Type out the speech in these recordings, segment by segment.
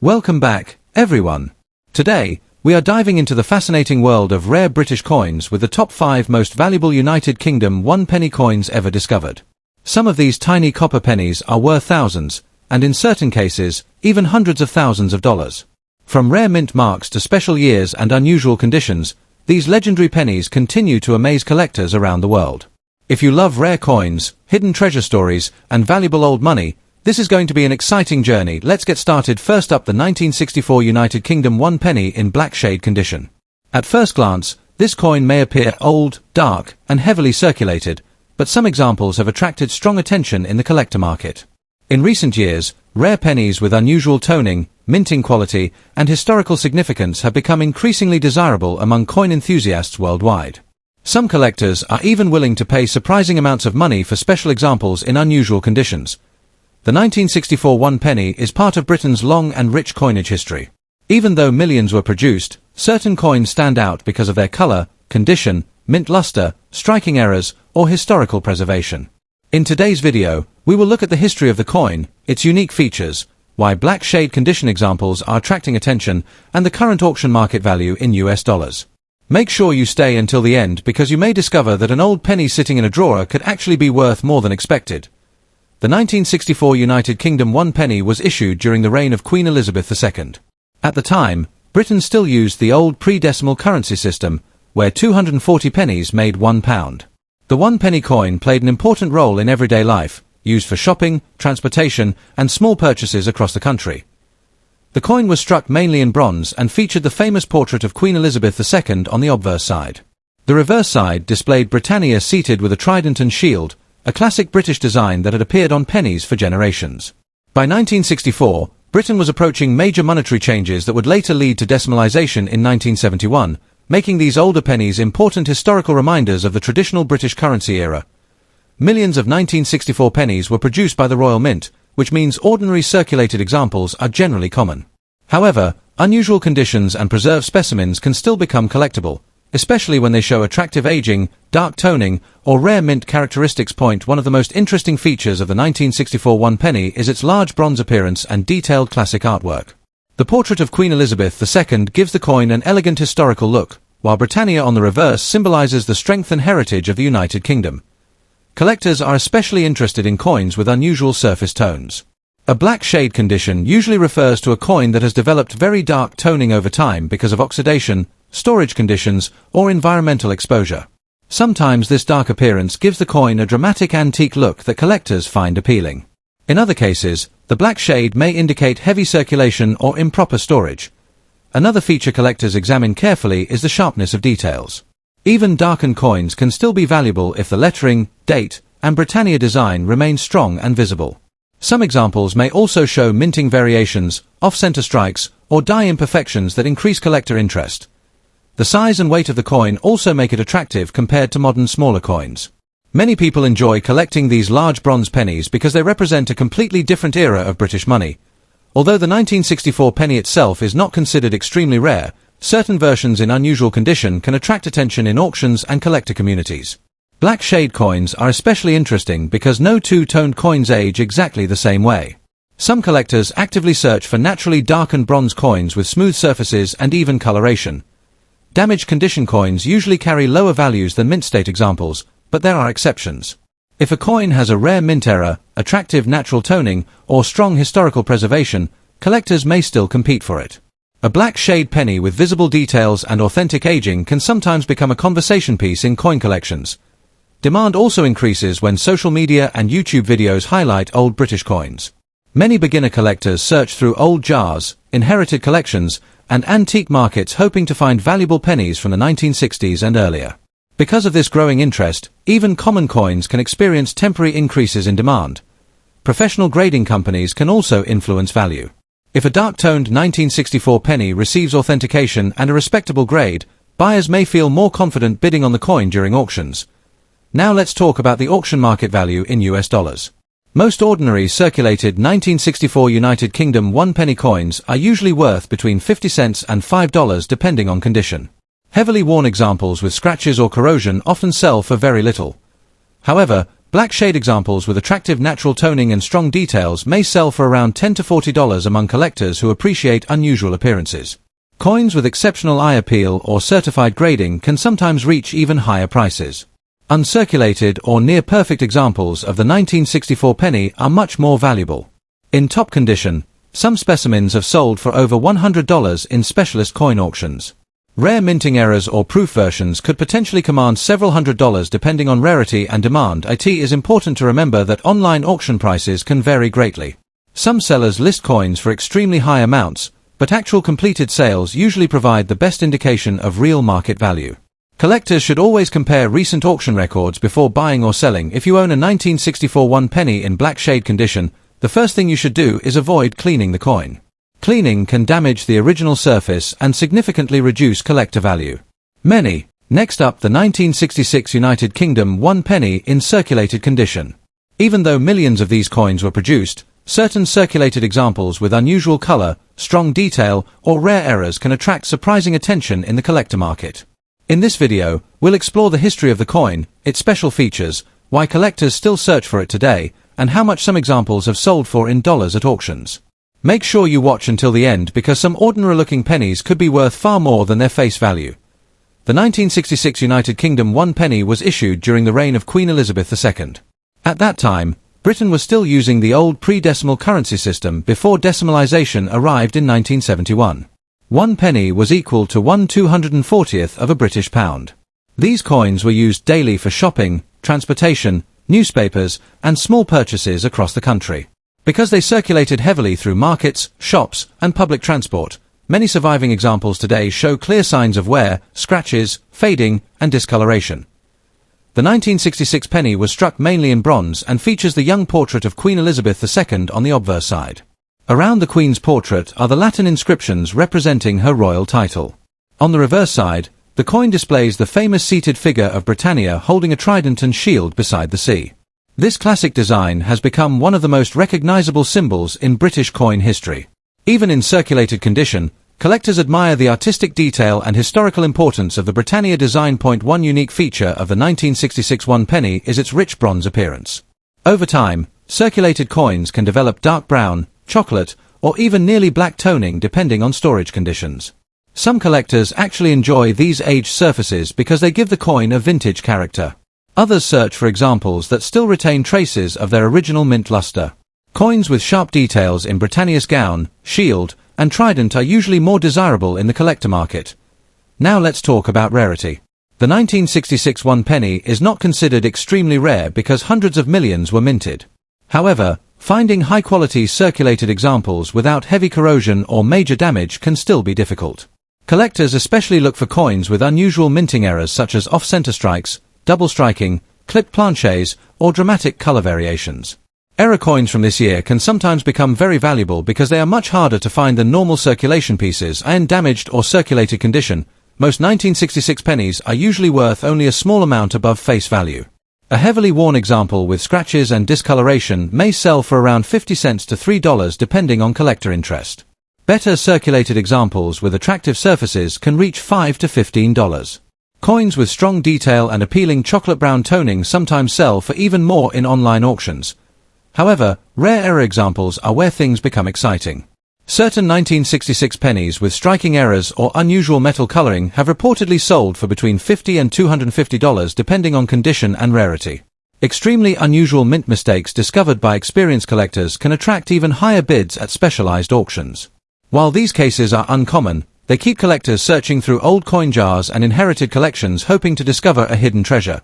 Welcome back, everyone. Today, we are diving into the fascinating world of rare British coins with the top 5 most valuable United Kingdom 1-penny coins ever discovered. Some of these tiny copper pennies are worth thousands, and in certain cases, even hundreds of thousands of dollars. From rare mint marks to special years and unusual conditions, these legendary pennies continue to amaze collectors around the world. If you love rare coins, hidden treasure stories, and valuable old money, this is going to be an exciting journey. Let's get started. First up, the 1964 United Kingdom 1-penny in black shade condition. At first glance, this coin may appear old, dark, and heavily circulated, but some examples have attracted strong attention in the collector market. In recent years, rare pennies with unusual toning, minting quality, and historical significance have become increasingly desirable among coin enthusiasts worldwide. Some collectors are even willing to pay surprising amounts of money for special examples in unusual conditions. The 1964 1-penny is part of Britain's long and rich coinage history. Even though millions were produced, certain coins stand out because of their color, condition, mint luster, striking errors, or historical preservation. In today's video, we will look at the history of the coin, its unique features, why black shade condition examples are attracting attention, and the current auction market value in US dollars. Make sure you stay until the end because you may discover that an old penny sitting in a drawer could actually be worth more than expected. The 1964 United Kingdom 1-penny was issued during the reign of Queen Elizabeth II. At the time, Britain still used the old pre-decimal currency system, where 240 pennies made £1. The 1-penny coin played an important role in everyday life, used for shopping, transportation, and small purchases across the country. The coin was struck mainly in bronze and featured the famous portrait of Queen Elizabeth II on the obverse side. The reverse side displayed Britannia seated with a trident and shield, a classic British design that had appeared on pennies for generations. By 1964, Britain was approaching major monetary changes that would later lead to decimalisation in 1971, making these older pennies important historical reminders of the traditional British currency era. Millions of 1964 pennies were produced by the Royal Mint, which means ordinary circulated examples are generally common. However, unusual conditions and preserved specimens can still become collectible, especially when they show attractive aging, dark toning, or rare mint characteristics. One of the most interesting features of the 1964 1-penny is its large bronze appearance and detailed classic artwork. The portrait of Queen Elizabeth II gives the coin an elegant historical look, while Britannia on the reverse symbolizes the strength and heritage of the United Kingdom. Collectors are especially interested in coins with unusual surface tones. A black shade condition usually refers to a coin that has developed very dark toning over time because of oxidation, storage conditions, or environmental exposure. Sometimes this dark appearance gives the coin a dramatic antique look that collectors find appealing. In other cases, the black shade may indicate heavy circulation or improper storage. Another feature collectors examine carefully is the sharpness of details. Even darkened coins can still be valuable if the lettering, date, and Britannia design remain strong and visible. Some examples may also show minting variations, off-center strikes, or die imperfections that increase collector interest. The size and weight of the coin also make it attractive compared to modern smaller coins. Many people enjoy collecting these large bronze pennies because they represent a completely different era of British money. Although the 1964 penny itself is not considered extremely rare, certain versions in unusual condition can attract attention in auctions and collector communities. Black shade coins are especially interesting because no two-toned coins age exactly the same way. Some collectors actively search for naturally darkened bronze coins with smooth surfaces and even coloration. Damaged condition coins usually carry lower values than mint state examples, but there are exceptions. If a coin has a rare mint error, attractive natural toning, or strong historical preservation, collectors may still compete for it. A black shade penny with visible details and authentic aging can sometimes become a conversation piece in coin collections. Demand also increases when social media and YouTube videos highlight old British coins. Many beginner collectors search through old jars, inherited collections, and antique markets hoping to find valuable pennies from the 1960s and earlier. Because of this growing interest, even common coins can experience temporary increases in demand. Professional grading companies can also influence value. If a dark-toned 1964 penny receives authentication and a respectable grade, buyers may feel more confident bidding on the coin during auctions. Now let's talk about the auction market value in US dollars. Most ordinary circulated 1964 United Kingdom 1-penny coins are usually worth between 50 cents and $5 depending on condition. Heavily worn examples with scratches or corrosion often sell for very little. However, Black shade examples with attractive natural toning and strong details may sell for around $10 to $40 among collectors who appreciate unusual appearances. Coins with exceptional eye appeal or certified grading can sometimes reach even higher prices. Uncirculated or near-perfect examples of the 1964 penny are much more valuable. In top condition, some specimens have sold for over $100 in specialist coin auctions. Rare minting errors or proof versions could potentially command several $100s depending on rarity and demand. It is important to remember that online auction prices can vary greatly. Some sellers list coins for extremely high amounts, but actual completed sales usually provide the best indication of real market value. Collectors should always compare recent auction records before buying or selling. If you own a 1964 1 penny in black shade condition, the first thing you should do is avoid cleaning the coin. Cleaning can damage the original surface and significantly reduce collector value. Next up, the 1966 United Kingdom 1 penny in circulated condition. Even though millions of these coins were produced, certain circulated examples with unusual color, strong detail, or rare errors can attract surprising attention in the collector market. In this video, we'll explore the history of the coin, its special features, why collectors still search for it today, and how much some examples have sold for in dollars at auctions. Make sure you watch until the end because some ordinary-looking pennies could be worth far more than their face value. The 1966 United Kingdom 1 penny was issued during the reign of Queen Elizabeth II. At that time, Britain was still using the old pre-decimal currency system before decimalization arrived in 1971. 1 penny was equal to 1/240th of a British pound. These coins were used daily for shopping, transportation, newspapers, and small purchases across the country. Because they circulated heavily through markets, shops, and public transport, many surviving examples today show clear signs of wear, scratches, fading, and discoloration. The 1966 penny was struck mainly in bronze and features the young portrait of Queen Elizabeth II on the obverse side. Around the Queen's portrait are the Latin inscriptions representing her royal title. On the reverse side, the coin displays the famous seated figure of Britannia holding a trident and shield beside the sea. This classic design has become one of the most recognizable symbols in British coin history. Even in circulated condition, collectors admire the artistic detail and historical importance of the Britannia design. One unique feature of the 1966 1 penny is its rich bronze appearance. Over time, circulated coins can develop dark brown, chocolate, or even nearly black toning depending on storage conditions. Some collectors actually enjoy these aged surfaces because they give the coin a vintage character. Others search for examples that still retain traces of their original mint luster. Coins with sharp details in Britannia's gown, shield, and trident are usually more desirable in the collector market. Now let's talk about rarity. The 1966 1 penny is not considered extremely rare because hundreds of millions were minted. However, finding high-quality circulated examples without heavy corrosion or major damage can still be difficult. Collectors especially look for coins with unusual minting errors such as off-center strikes, double striking, clipped planchets, or dramatic color variations. Error coins from this year can sometimes become very valuable because they are much harder to find than normal circulation pieces. In damaged or circulated condition, most 1966 pennies are usually worth only a small amount above face value. A heavily worn example with scratches and discoloration may sell for around 50 cents to $3 depending on collector interest. Better circulated examples with attractive surfaces can reach $5 to $15. Coins with strong detail and appealing chocolate brown toning sometimes sell for even more in online auctions. However, rare error examples are where things become exciting. Certain 1966 pennies with striking errors or unusual metal coloring have reportedly sold for between $50 and $250 depending on condition and rarity. Extremely unusual mint mistakes discovered by experienced collectors can attract even higher bids at specialized auctions. While these cases are uncommon, they keep collectors searching through old coin jars and inherited collections hoping to discover a hidden treasure.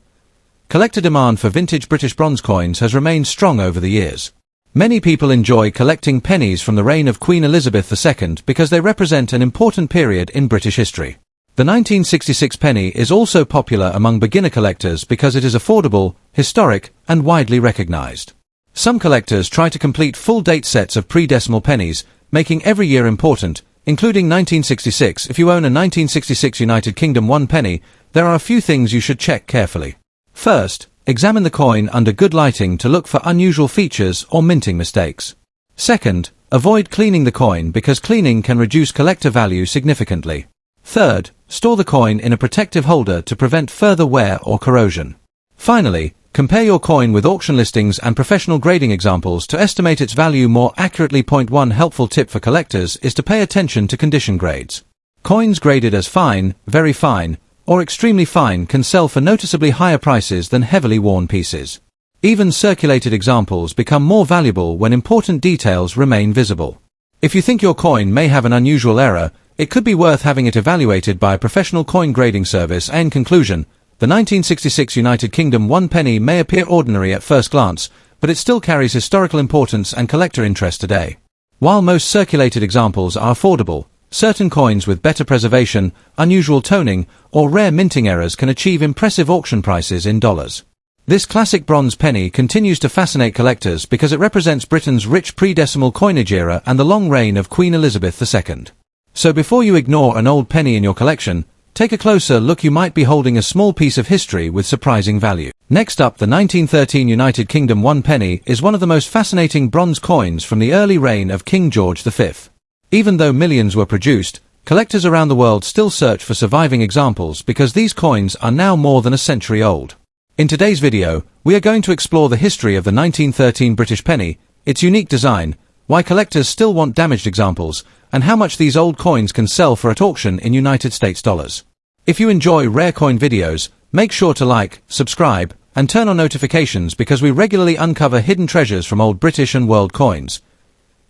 Collector demand for vintage British bronze coins has remained strong over the years. Many people enjoy collecting pennies from the reign of Queen Elizabeth II because they represent an important period in British history. The 1966 penny is also popular among beginner collectors because it is affordable, historic, and widely recognized. Some collectors try to complete full date sets of pre-decimal pennies, making every year important, including 1966. If you own a 1966 United Kingdom 1 penny, there are a few things you should check carefully. First, examine the coin under good lighting to look for unusual features or minting mistakes. Second, avoid cleaning the coin because cleaning can reduce collector value significantly. Third, store the coin in a protective holder to prevent further wear or corrosion. Finally, Compare your coin with auction listings and professional grading examples to estimate its value more accurately. Point 1 helpful tip for collectors is to pay attention to condition grades. Coins graded as fine, very fine, or extremely fine can sell for noticeably higher prices than heavily worn pieces. Even circulated examples become more valuable when important details remain visible. If you think your coin may have an unusual error, it could be worth having it evaluated by a professional coin grading service. In conclusion, the 1966 United Kingdom 1 penny may appear ordinary at first glance, but it still carries historical importance and collector interest today. While most circulated examples are affordable, certain coins with better preservation, unusual toning, or rare minting errors can achieve impressive auction prices in dollars. This classic bronze penny continues to fascinate collectors because it represents Britain's rich pre-decimal coinage era and the long reign of Queen Elizabeth II. So before you ignore an old penny in your collection, take a closer look. You might be holding a small piece of history with surprising value. Next up, the 1913 United Kingdom 1 penny is one of the most fascinating bronze coins from the early reign of King George V. Even though millions were produced, collectors around the world still search for surviving examples because these coins are now more than a century old. In today's video, we are going to explore the history of the 1913 British penny, its unique design, why collectors still want damaged examples, and how much these old coins can sell for at auction in United States dollars. If you enjoy rare coin videos, make sure to like, subscribe, and turn on notifications because we regularly uncover hidden treasures from old British and world coins.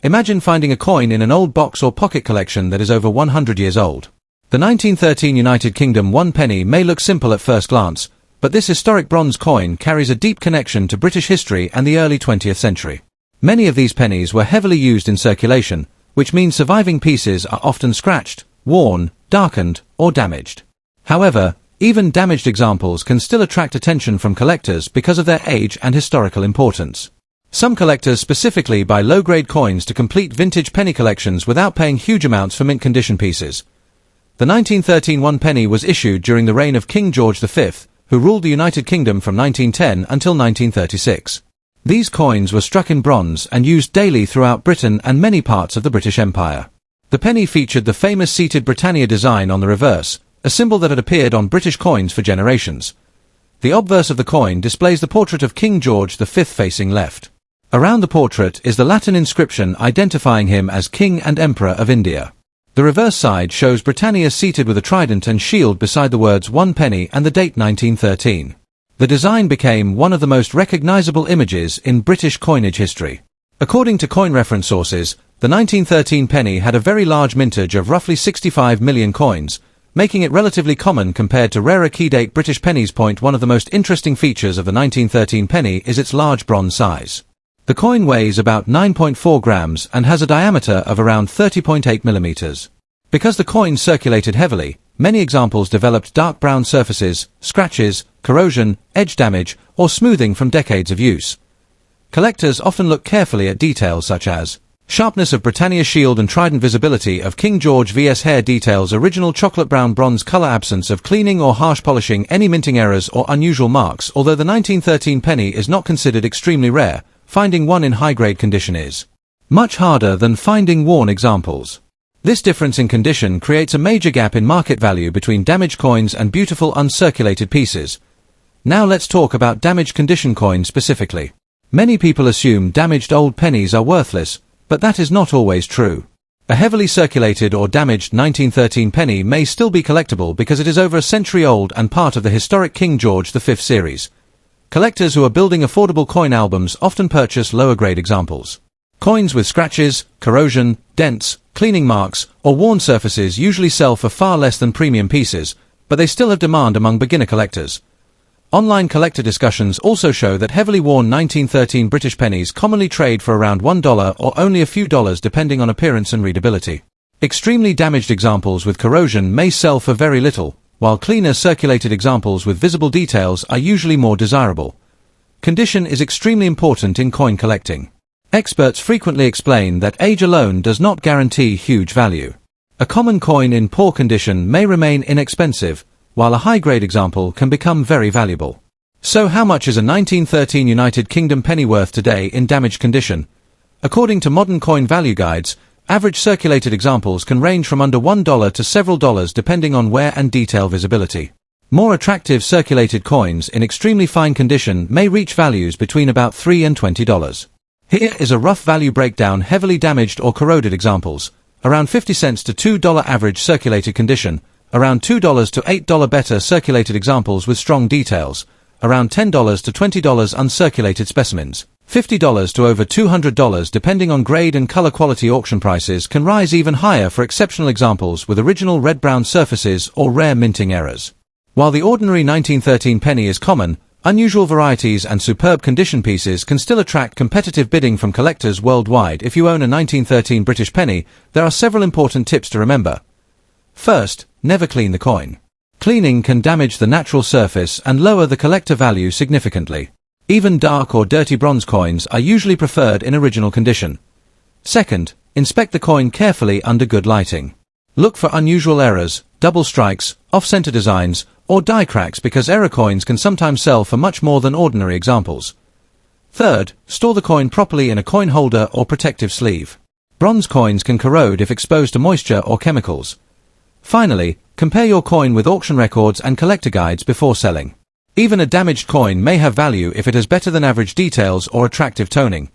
Imagine finding a coin in an old box or pocket collection that is over 100 years old. The 1913 United Kingdom 1 penny may look simple at first glance, but this historic bronze coin carries a deep connection to British history and the early 20th century. Many of these pennies were heavily used in circulation, which means surviving pieces are often scratched, worn, darkened, or damaged. However, even damaged examples can still attract attention from collectors because of their age and historical importance. Some collectors specifically buy low-grade coins to complete vintage penny collections without paying huge amounts for mint condition pieces. The 1913 1 penny was issued during the reign of King George V, who ruled the United Kingdom from 1910 until 1936. These coins were struck in bronze and used daily throughout Britain and many parts of the British Empire. The penny featured the famous seated Britannia design on the reverse, a symbol that had appeared on British coins for generations. The obverse of the coin displays the portrait of King George V facing left. Around the portrait is the Latin inscription identifying him as King and Emperor of India. The reverse side shows Britannia seated with a trident and shield beside the words 1 penny and the date 1913. The design became one of the most recognizable images in British coinage history. According to coin reference sources, the 1913 penny had a very large mintage of roughly 65 million coins, making it relatively common compared to rarer key-date British pennies. One of the most interesting features of the 1913 penny is its large bronze size. The coin weighs about 9.4 grams and has a diameter of around 30.8 millimeters. Because the coin circulated heavily, many examples developed dark brown surfaces, scratches, corrosion, edge damage, or smoothing from decades of use. Collectors often look carefully at details such as sharpness of Britannia shield and trident, visibility of King George V's hair details, original chocolate brown bronze color, absence of cleaning or harsh polishing, any minting errors or unusual marks. Although the 1913 penny is not considered extremely rare, finding one in high-grade condition is much harder than finding worn examples. This difference in condition creates a major gap in market value between damaged coins and beautiful uncirculated pieces. Now let's talk about damaged condition coins specifically. Many people assume damaged old pennies are worthless, but that is not always true. A heavily circulated or damaged 1913 penny may still be collectible because it is over a century old and part of the historic King George V series. Collectors who are building affordable coin albums often purchase lower-grade examples. Coins with scratches, corrosion, dents, cleaning marks, or worn surfaces usually sell for far less than premium pieces, but they still have demand among beginner collectors. Online collector discussions also show that heavily worn 1913 British pennies commonly trade for around $1 or only a few dollars depending on appearance and readability. Extremely damaged examples with corrosion may sell for very little, while cleaner circulated examples with visible details are usually more desirable. Condition is extremely important in coin collecting. Experts frequently explain that age alone does not guarantee huge value. A common coin in poor condition may remain inexpensive, while a high-grade example can become very valuable. So how much is a 1913 United Kingdom penny worth today in damaged condition? According to modern coin value guides, average circulated examples can range from under $1 to several dollars depending on wear and detail visibility. More attractive circulated coins in extremely fine condition may reach values between about $3 and $20. Here is a rough value breakdown: heavily damaged or corroded examples, around 50 cents to $2 average circulated condition, around $2 to $8 better circulated examples with strong details, around $10 to $20 uncirculated specimens, $50 to over $200 depending on grade and color quality. Auction prices can rise even higher for exceptional examples with original red-brown surfaces or rare minting errors. While the ordinary 1913 penny is common, unusual varieties and superb condition pieces can still attract competitive bidding from collectors worldwide. If you own a 1913 British penny, there are several important tips to remember. First, never clean the coin. Cleaning can damage the natural surface and lower the collector value significantly. Even dark or dirty bronze coins are usually preferred in original condition. Second, inspect the coin carefully under good lighting. Look for unusual errors, double strikes, off-center designs, or die cracks, because error coins can sometimes sell for much more than ordinary examples. Third, store the coin properly in a coin holder or protective sleeve. Bronze coins can corrode if exposed to moisture or chemicals. Finally, compare your coin with auction records and collector guides before selling. Even a damaged coin may have value if it has better than average details or attractive toning.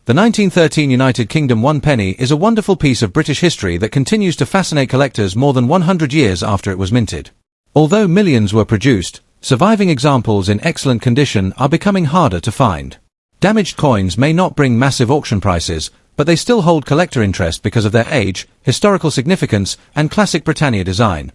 The 1913 United Kingdom 1 penny is a wonderful piece of British history that continues to fascinate collectors more than 100 years after it was minted. Although millions were produced, surviving examples in excellent condition are becoming harder to find. Damaged coins may not bring massive auction prices, but they still hold collector interest because of their age, historical significance, and classic Britannia design.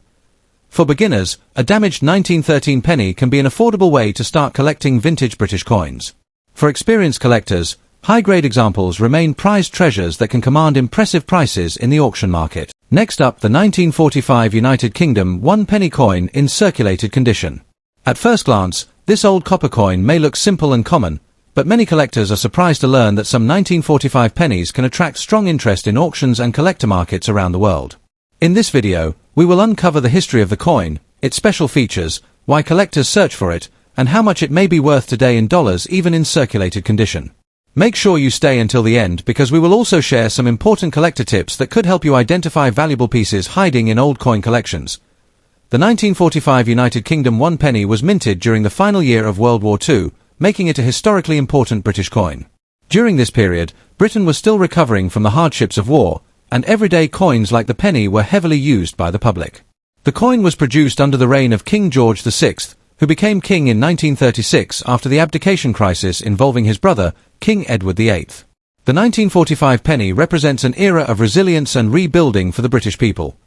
For beginners, a damaged 1913 penny can be an affordable way to start collecting vintage British coins. For experienced collectors, high-grade examples remain prized treasures that can command impressive prices in the auction market. Next up, the 1945 United Kingdom 1 penny coin in circulated condition. At first glance, this old copper coin may look simple and common, but many collectors are surprised to learn that some 1945 pennies can attract strong interest in auctions and collector markets around the world. In this video, we will uncover the history of the coin, its special features, why collectors search for it, and how much it may be worth today in dollars even in circulated condition. Make sure you stay until the end, because we will also share some important collector tips that could help you identify valuable pieces hiding in old coin collections. The 1945 United Kingdom 1 penny was minted during the final year of World War II, making it a historically important British coin. During this period, Britain was still recovering from the hardships of war, and everyday coins like the penny were heavily used by the public. The coin was produced under the reign of King George VI, who became king in 1936 after the abdication crisis involving his brother, King Edward VIII. The 1945 penny represents an era of resilience and rebuilding for the British people.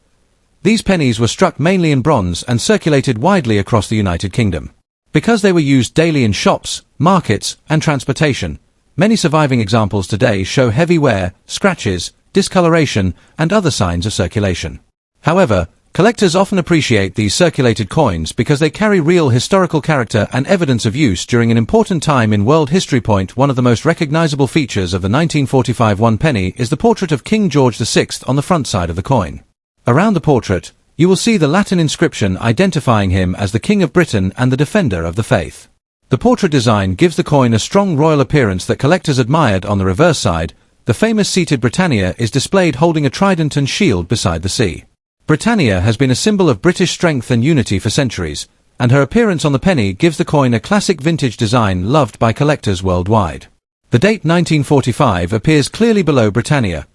These pennies were struck mainly in bronze and circulated widely across the United Kingdom. Because they were used daily in shops, markets, and transportation, many surviving examples today show heavy wear, scratches, discoloration, and other signs of circulation. However, collectors often appreciate these circulated coins because they carry real historical character and evidence of use during an important time in world history. One of the most recognizable features of the 1945 1 penny is the portrait of King George VI on the front side of the coin. Around the portrait, you will see the Latin inscription identifying him as the King of Britain and the Defender of the Faith. The portrait design gives the coin a strong royal appearance that collectors admired. On the reverse side, the famous seated Britannia is displayed holding a trident and shield beside the sea. Britannia has been a symbol of British strength and unity for centuries, and her appearance on the penny gives the coin a classic vintage design loved by collectors worldwide. The date 1945 appears clearly below Britannia.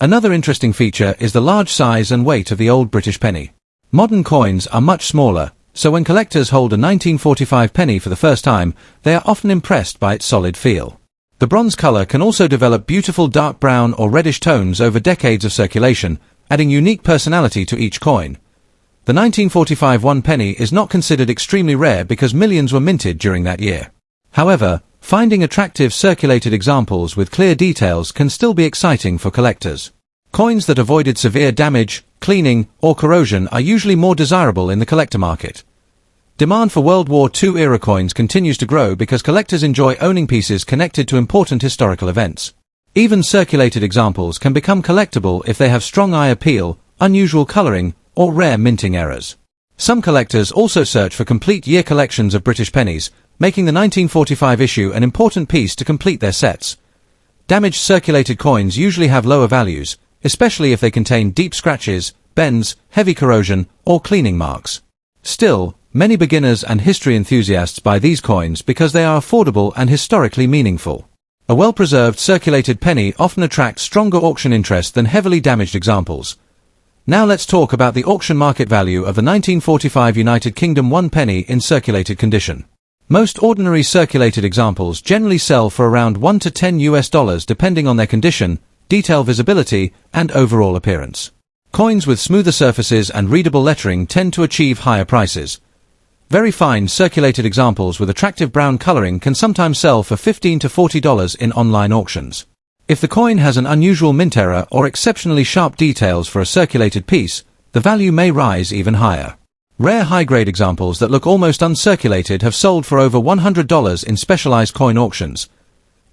Another interesting feature is the large size and weight of the old British penny. Modern coins are much smaller, so when collectors hold a 1945 penny for the first time, they are often impressed by its solid feel. The bronze color can also develop beautiful dark brown or reddish tones over decades of circulation, adding unique personality to each coin. The 1945 1 penny is not considered extremely rare because millions were minted during that year. However, finding attractive circulated examples with clear details can still be exciting for collectors. Coins that avoided severe damage, cleaning, or corrosion are usually more desirable in the collector market. Demand for World War II era coins continues to grow because collectors enjoy owning pieces connected to important historical events. Even circulated examples can become collectible if they have strong eye appeal, unusual coloring, or rare minting errors. Some collectors also search for complete year collections of British pennies, making the 1945 issue an important piece to complete their sets. Damaged circulated coins usually have lower values, especially if they contain deep scratches, bends, heavy corrosion, or cleaning marks. Still, Many beginners and history enthusiasts buy these coins because they are affordable and historically meaningful. A well-preserved circulated penny often attracts stronger auction interest than heavily damaged examples. Now let's talk about the auction market value of the 1945 United Kingdom 1 penny in circulated condition. Most ordinary circulated examples generally sell for around $1 to $10 depending on their condition, detail visibility, and overall appearance. Coins with smoother surfaces and readable lettering tend to achieve higher prices. Very fine circulated examples with attractive brown coloring can sometimes sell for $15 to $40 in online auctions. If the coin has an unusual mint error or exceptionally sharp details for a circulated piece, the value may rise even higher. Rare high-grade examples that look almost uncirculated have sold for over $100 in specialized coin auctions.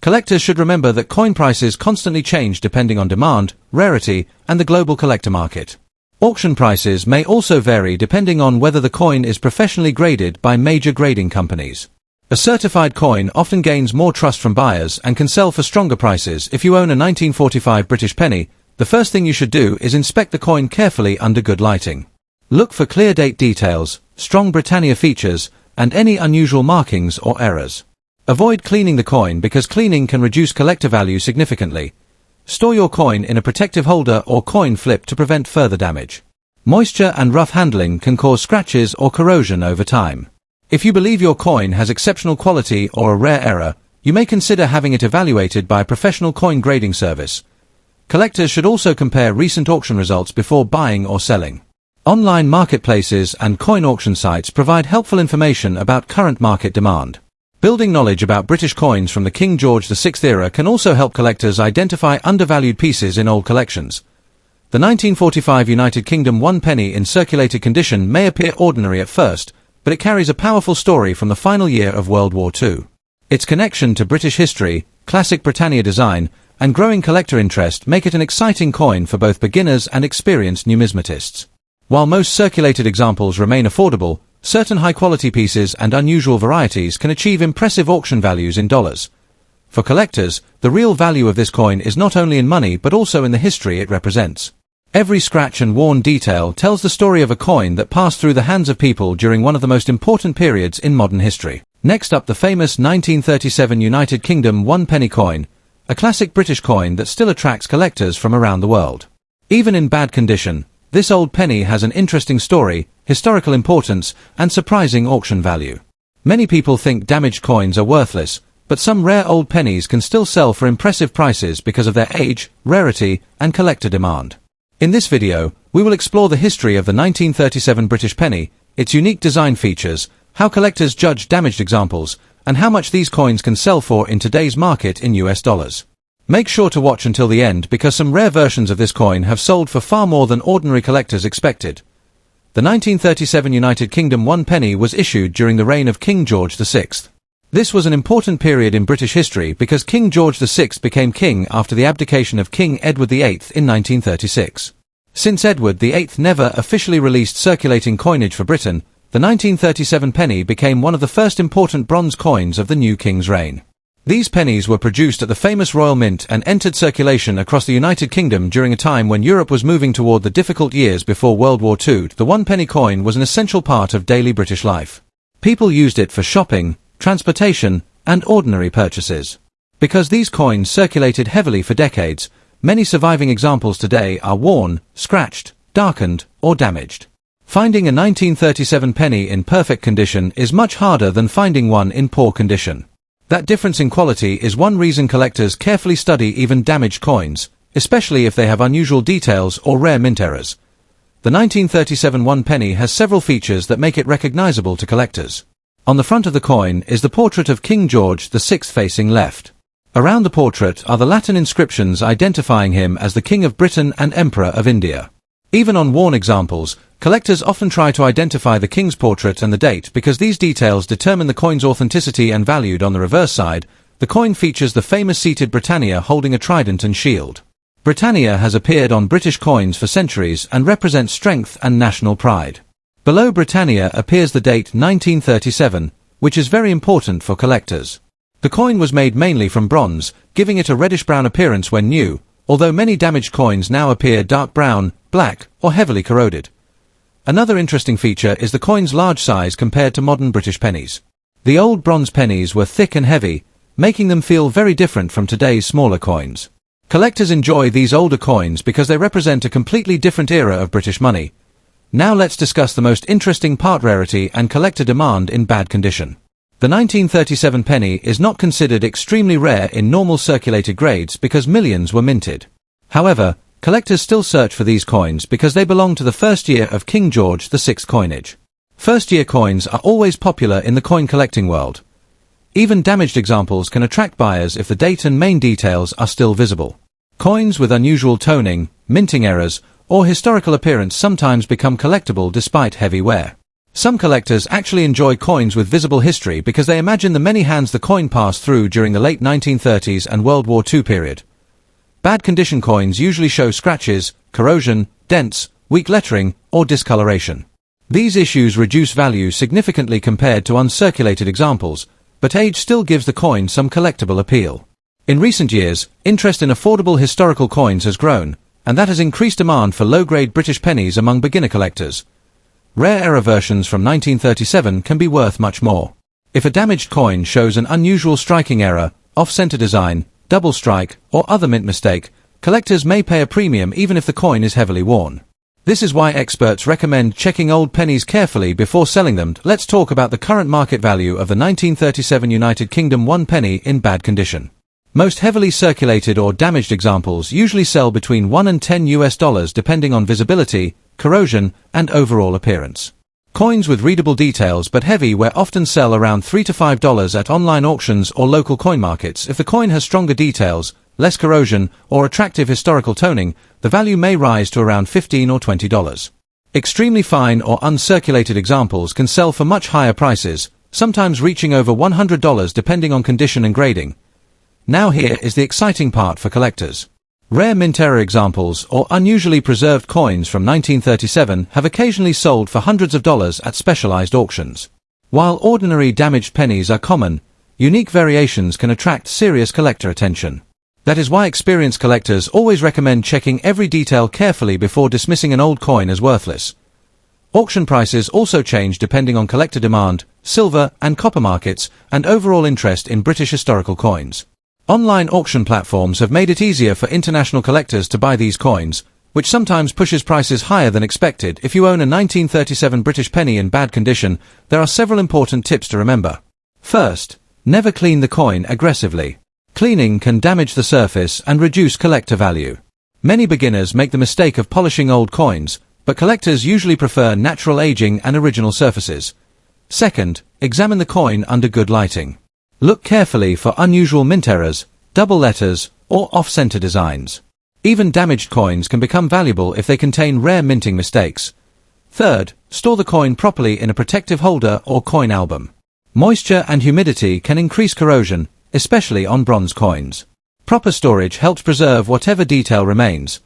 Collectors should remember that coin prices constantly change depending on demand, rarity, and the global collector market. Auction prices may also vary depending on whether the coin is professionally graded by major grading companies. A certified coin often gains more trust from buyers and can sell for stronger prices. If you own a 1945 British penny, the first thing you should do is inspect the coin carefully under good lighting. Look for clear date details, strong Britannia features, and any unusual markings or errors. Avoid cleaning the coin because cleaning can reduce collector value significantly. Store your coin in a protective holder or coin flip to prevent further damage. Moisture and rough handling can cause scratches or corrosion over time. If you believe your coin has exceptional quality or a rare error, you may consider having it evaluated by a professional coin grading service. Collectors should also compare recent auction results before buying or selling. Online marketplaces and coin auction sites provide helpful information about current market demand. Building knowledge about British coins from the King George VI era can also help collectors identify undervalued pieces in old collections. The 1945 United Kingdom 1 penny in circulated condition may appear ordinary at first, but it carries a powerful story from the final year of World War II. Its connection to British history, classic Britannia design, and growing collector interest make it an exciting coin for both beginners and experienced numismatists. While most circulated examples remain affordable, certain high-quality pieces and unusual varieties can achieve impressive auction values in dollars. For collectors, the real value of this coin is not only in money but also in the history it represents. Every scratch and worn detail tells the story of a coin that passed through the hands of people during one of the most important periods in modern history. Next up, the famous 1937 United Kingdom 1 penny coin, a classic British coin that still attracts collectors from around the world. Even in bad condition, this old penny has an interesting story, historical importance, and surprising auction value. Many people think damaged coins are worthless, but some rare old pennies can still sell for impressive prices because of their age, rarity, and collector demand. In this video, we will explore the history of the 1937 British penny, its unique design features, how collectors judge damaged examples, and how much these coins can sell for in today's market in US dollars. Make sure to watch until the end because some rare versions of this coin have sold for far more than ordinary collectors expected. The 1937 United Kingdom 1 penny was issued during the reign of King George VI. This was an important period in British history because King George VI became king after the abdication of King Edward VIII in 1936. Since Edward VIII never officially released circulating coinage for Britain, the 1937 penny became one of the first important bronze coins of the new king's reign. These pennies were produced at the famous Royal Mint and entered circulation across the United Kingdom during a time when Europe was moving toward the difficult years before World War II. The 1 penny coin was an essential part of daily British life. People used it for shopping, transportation, and ordinary purchases. Because these coins circulated heavily for decades, many surviving examples today are worn, scratched, darkened, or damaged. Finding a 1937 penny in perfect condition is much harder than finding one in poor condition. That difference in quality is one reason collectors carefully study even damaged coins, especially if they have unusual details or rare mint errors. The 1937 1 penny has several features that make it recognizable to collectors. On the front of the coin is the portrait of King George VI facing left. Around the portrait are the Latin inscriptions identifying him as the King of Britain and Emperor of India. Even on worn examples, collectors often try to identify the king's portrait and the date because these details determine the coin's authenticity and value. On the reverse side, the coin features the famous seated Britannia holding a trident and shield. Britannia has appeared on British coins for centuries and represents strength and national pride. Below Britannia appears the date 1937, which is very important for collectors. The coin was made mainly from bronze, giving it a reddish-brown appearance when new, although many damaged coins now appear dark brown, black, or heavily corroded. Another interesting feature is the coin's large size compared to modern British pennies. The old bronze pennies were thick and heavy, making them feel very different from today's smaller coins. Collectors enjoy these older coins because they represent a completely different era of British money. Now let's discuss the most interesting part: rarity and collector demand in bad condition. The 1937 penny is not considered extremely rare in normal circulated grades because millions were minted. However, collectors still search for these coins because they belong to the first year of King George VI coinage. First-year coins are always popular in the coin collecting world. Even damaged examples can attract buyers if the date and main details are still visible. Coins with unusual toning, minting errors, or historical appearance sometimes become collectible despite heavy wear. Some collectors actually enjoy coins with visible history because they imagine the many hands the coin passed through during the late 1930s and World War II period. Bad condition coins usually show scratches, corrosion, dents, weak lettering, or discoloration. These issues reduce value significantly compared to uncirculated examples, but age still gives the coin some collectible appeal. In recent years, interest in affordable historical coins has grown, and that has increased demand for low-grade British pennies among beginner collectors. Rare error versions from 1937 can be worth much more. If a damaged coin shows an unusual striking error, off-center design, double strike, or other mint mistake, collectors may pay a premium even if the coin is heavily worn. This is why experts recommend checking old pennies carefully before selling them. Let's talk about the current market value of the 1937 United Kingdom 1 penny in bad condition. Most heavily circulated or damaged examples usually sell between $1 and $10 depending on visibility, corrosion, and overall appearance. Coins with readable details but heavy wear often sell around $3 to $5 at online auctions or local coin markets. If the coin has stronger details, less corrosion, or attractive historical toning, the value may rise to around $15 or $20. Extremely fine or uncirculated examples can sell for much higher prices, sometimes reaching over $100 depending on condition and grading. Now here is the exciting part for collectors. Rare mint error examples or unusually preserved coins from 1937 have occasionally sold for hundreds of dollars at specialized auctions. While ordinary damaged pennies are common, unique variations can attract serious collector attention. That is why experienced collectors always recommend checking every detail carefully before dismissing an old coin as worthless. Auction prices also change depending on collector demand, silver and copper markets, and overall interest in British historical coins. Online auction platforms have made it easier for international collectors to buy these coins, which sometimes pushes prices higher than expected. If you own a 1937 British penny in bad condition, there are several important tips to remember. First, never clean the coin aggressively. Cleaning can damage the surface and reduce collector value. Many beginners make the mistake of polishing old coins, but collectors usually prefer natural aging and original surfaces. Second, examine the coin under good lighting. Look carefully for unusual mint errors, double letters, or off-center designs. Even damaged coins can become valuable if they contain rare minting mistakes. Third, store the coin properly in a protective holder or coin album. Moisture and humidity can increase corrosion, especially on bronze coins. Proper storage helps preserve whatever detail remains.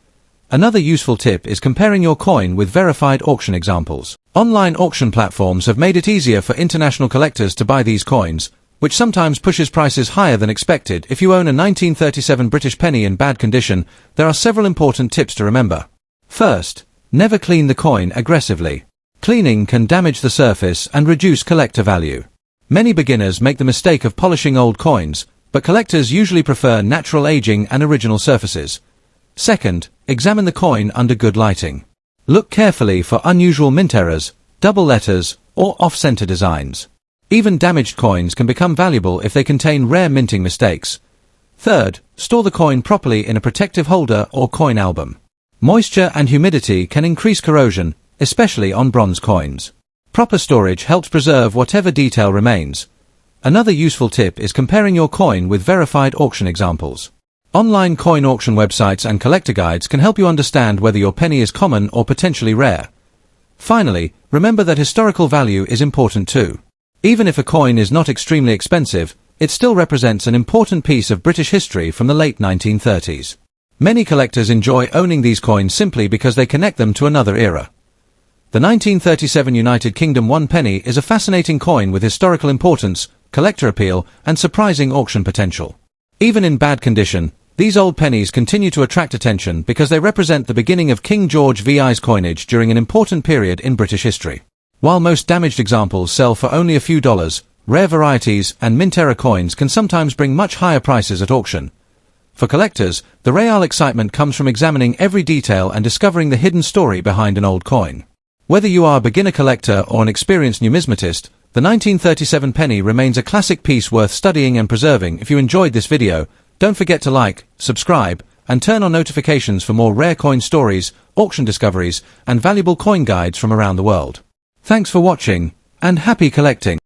Another useful tip is comparing your coin with verified auction examples. Online auction platforms have made it easier for international collectors to buy these coins, which sometimes pushes prices higher than expected. If you own a 1937 British penny in bad condition, there are several important tips to remember. First, never clean the coin aggressively. Cleaning can damage the surface and reduce collector value. Many beginners make the mistake of polishing old coins, but collectors usually prefer natural aging and original surfaces. Second, examine the coin under good lighting. Look carefully for unusual mint errors, double letters, or off-center designs. Even damaged coins can become valuable if they contain rare minting mistakes. Third, store the coin properly in a protective holder or coin album. Moisture and humidity can increase corrosion, especially on bronze coins. Proper storage helps preserve whatever detail remains. Another useful tip is comparing your coin with verified auction examples. Online coin auction websites and collector guides can help you understand whether your penny is common or potentially rare. Finally, remember that historical value is important too. Even if a coin is not extremely expensive, it still represents an important piece of British history from the late 1930s. Many collectors enjoy owning these coins simply because they connect them to another era. The 1937 United Kingdom 1 penny is a fascinating coin with historical importance, collector appeal, and surprising auction potential. Even in bad condition, These old pennies continue to attract attention because they represent the beginning of King George VI's coinage during an important period in British history. While most damaged examples sell for only a few dollars, rare varieties and mint-era coins can sometimes bring much higher prices at auction. For collectors, the real excitement comes from examining every detail and discovering the hidden story behind an old coin. Whether you are a beginner collector or an experienced numismatist, the 1937 penny remains a classic piece worth studying and preserving. If you enjoyed this video, don't forget to like, subscribe, and turn on notifications for more rare coin stories, auction discoveries, and valuable coin guides from around the world. Thanks for watching, and happy collecting!